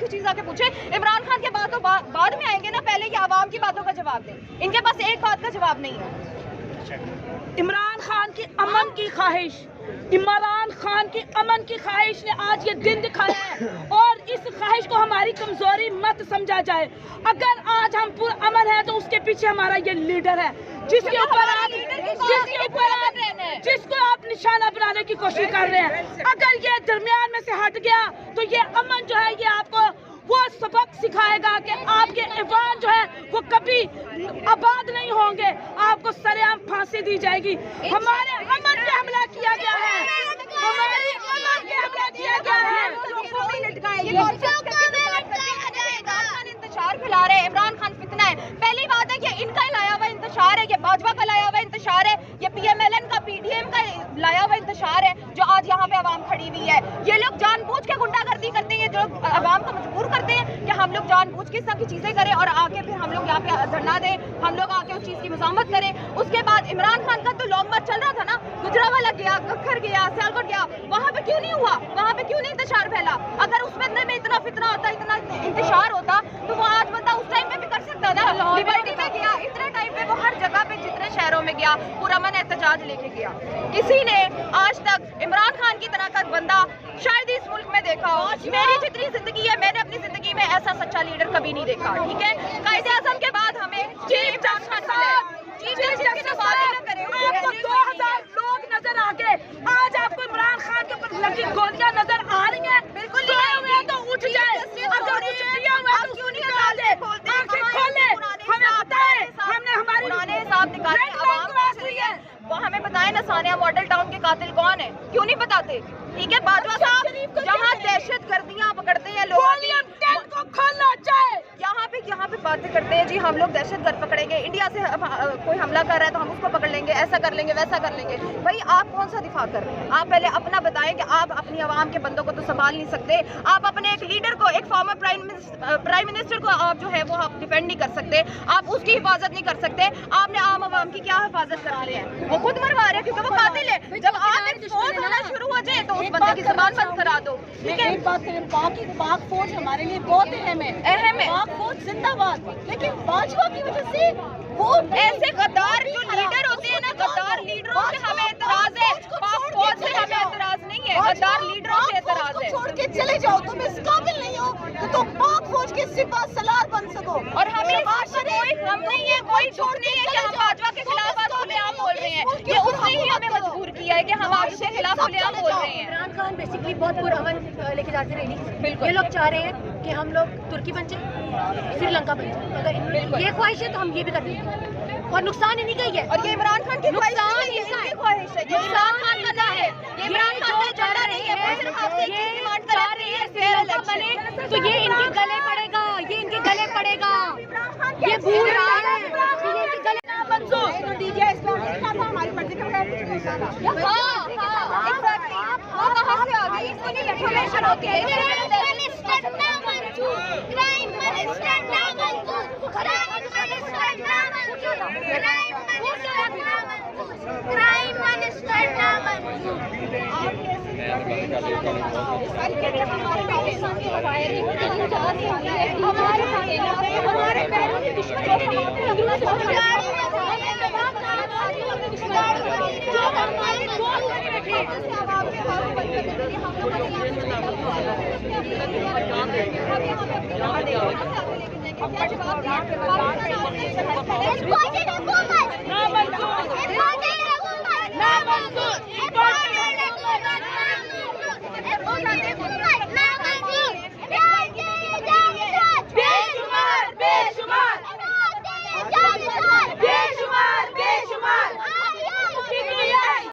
की चीज आके पूछे। इमरान खान के बातों बाद में आएंगे ना, पहले ये आवाम की बातों का जवाब दें। इनके पास एक बात का जवाब नहीं है। इमरान खान की अमन की ख्वाहिश, इमरान खान की अमन की ख्वाहिश ने आज ये दिन दिखाया है, और इस ख्वाहिश को हमारी कमजोरी मत समझा जाए। अगर आज हम पुरअमन है तो उसके पीछे हमारा ये लीडर है, जिसके ऊपर जिसको आप निशाना बनाने की कोशिश कर रहे हैं। अगर ये दरमियान में से हट गया तो ये अमन जो है ये आपको वो सबक सिखाएगा कि आपके ईवान जो है वो कभी आबाद नहीं होंगे, आपको सरेआम फांसी दी जाएगी। हमारे अमन पे हमला किया गया है, हमारी अमन पे हमला किया गया है। इंतजार फैला रहे हैं, इमरान खान फितना है। पहली बात है कि इनका लाया हुआ इंतशार है, ये भाजपा का लाया हुआ इंतशार है, ये PMLN का PDM का लाया हुआ इंतशार है जो आज यहाँ पे आवाम खड़ी हुई है। ये लोग जानबूझ के गुंडागर्दी करते हैं, जो आवाम को मजबूर करते हैं कि हम लोग जानबूझ के इस तरह की चीजें करें और आके फिर हम लोग यहाँ पे धरना दें, हम लोग आके उस चीज की मज़ामत करें। उसके बाद इमरान खान का तो लॉन्ग मार्च चल रहा था ना, गुजरावाला गया, कखर गया, सियालकोट गया, वहाँ पे क्यों नहीं हुआ? वहाँ पे क्यों नहीं इंतशार फैला? अगर उस बंदे में इतना फितना होता, इतना इंतशार होता तो वो आज बंदा उस टाइम पे भी कर सकता था। लिबर्टी में गया, इतने टाइम पे वो हर जगह पे जितने शहरों में गया पुरअमन एहतजाज लेके गया। किसी ने आज तक इमरान खान की तरह का बंदा शायद इस मुल्क में देखा हो। मेरी जितनी जिंदगी है, मैंने अपनी जिंदगी में ऐसा सच्चा लीडर कभी नहीं देखा। ठीक है, कायदे-ए-आज़म के बाद हमें चीफ जस्टिस आपको 2000 लोग नजर आ गए, आज आपको इमरान खान के ऊपर लगी गोलियां नजर आ रही हैं। बिल्कुल तो उठ जाए, अगर कुछ किया हुआ तो क्यों नहीं निकाले, आंखें खोले, हमें बताए, हमने हमारी पुराने हिसाब निकाले, वो हमें बताए ना सानिया मॉडल टाउन के कातिल कौन है, क्यों नहीं बताते? ठीक है, बाजवा साहब जहाँ दहशत गर्दियाँ पकड़ते हैं लोगों को खोलना चाहे, यहाँ पे बातें करते हैं जी हम लोग दहशतगर्द पकड़ेंगे, इंडिया से कोई हमला कर रहा है तो हम उसको पकड़ लेंगे, ऐसा कर लेंगे, वैसा कर लेंगे। भाई आप कौन सा दिफा कर रहे हैं? आप पहले अपना बताएं कि आप अपनी आवाम के बंदों को तो संभाल नहीं सकते, आप अपने एक लीडर को, एक फॉर्मर प्राइम मिनिस्टर को आप जो है वो आप डिफेंड नहीं कर सकते, आप उसकी हिफाजत नहीं कर सकते। आपने आम आवाम की क्या हिफाजत कर रहे हैं? वो खुद मरवा रहे हैं क्योंकि वो कातिल है। जब आप एक्सपोज होना शुरू हो जाए तो उस बंदे की ज़बान बंद करा दो। ठीक है, एक बात करें, पाक फौज हमारे लिए बहुत अहम है, पाक फौज जिंदाबाद। लेकिन भाजपा की वजह से वो ऐसे गद्दार जो लीडर होते हैं ना, गद्दार लीडरों से हमें एतराज है, पाक फौज से हमें एतराज नहीं है, गद्दार लीडरों से एतराज है। छोड़ के चले जाओ, तुम इस काबिल नहीं हो कि तुम पाक फौज के सिपा सलार बन सको। और हमें कोई हम नहीं है, कोई झूठ नहीं है कि हम भाजपा के खिलाफ आज खुलेआम बोल रहे हैं, ये उसने ही हमें मजबूर किया है कि हम आपके खिलाफ खुलेआम बोल रहे हैं। इमरान खान बेसिकली बहुत पुरअमन लेके जाते रैली। बिल्कुल, ये लोग चाह रहे हैं कि हम लोग तुर्की बन जाए, श्रीलंका बन जाए। अगर ये ख्वाहिश है तो हम ये भी कर देंगे, और नुकसान इन्हीं का ही है। और ये इमरान खान की ख्वाहिश है, ये इनकी ख्वाहिश है, ये इमरान खान का ना है, ये इमरान खान का एजेंडा नहीं है। वो सिर्फ आपसे ये डिमांड कर रही है फेयर बने तो ये इनके गले पड़ेगा, ये इनके गले पड़ेगा, ये भूल रहा है कि ये इनके गले मंजूर दीजिए। हमारी मर्जी का वो कहाँ से आ गई? इसको नहीं इन्फॉर्मेशन होती है। हमारे पैरों के दुश्मन